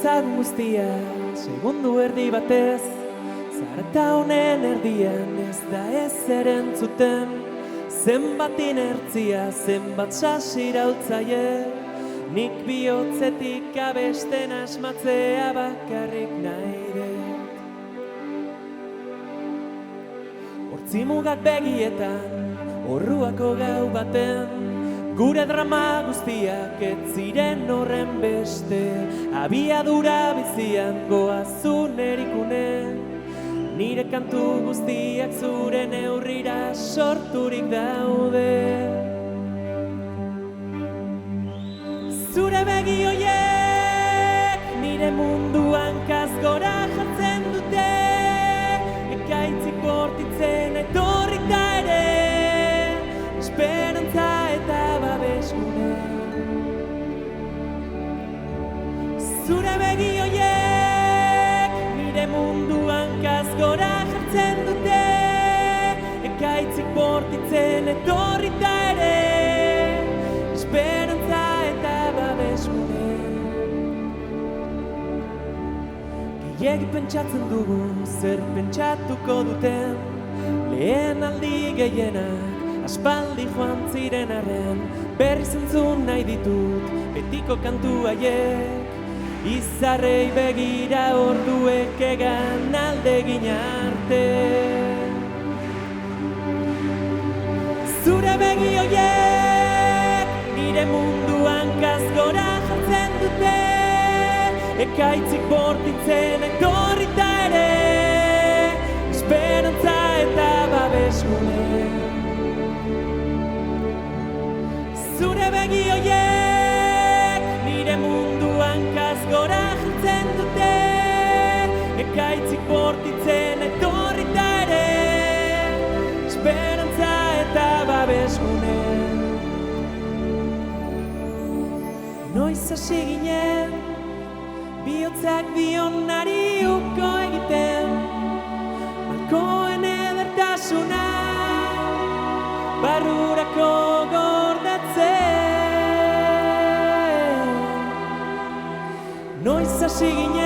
dezagun guztia, segundu erdi batez, zarata honen erdian ez da ezer entzuten, zenbat inertzia, zenbat sasirautzaie, nik bihotzetik abesten asmatzea bakarrik nahi dut. Hortzimugak begietan, orruako gau baten, gure drama guztiak ez ziren horren beste, abiadura bizian goazun erikune, nire kantu guztiak zure neurrira sorturik daude. Zure begi hoiek nire munduan kasgora jartzen dute, ekaitzik bortitzen etorrita ere, esperantza eta babeskune. Zure begi hoiek nire munduan kasgora jartzen dute, ekaitzik bortitzen etorrita ere, esperantza eta babeskune. Gehiegi pentsatzen dugu zer pentsatuko duten, lehen aldi gehienak aspaldi joan ziren arren, berriz entzun nahi ditut betiko kantu haiek, izarrei begira orduek egan aldegin arte. Zure begi hoiek nire munduan kasgora jartzen dute, ekaitzik bortitzen etorrita ere, esperantza eta babeskune. Zure begi hoiek nire munduan kasgora jartzen dute, ekaitzik bortitzen etorrita ere, esperantza eta babeskune. Noiz hasi ginen, bihotzak dionari uko egiten, malkoen edertasuna, barrurako gordetzen. Noiz hasi ginen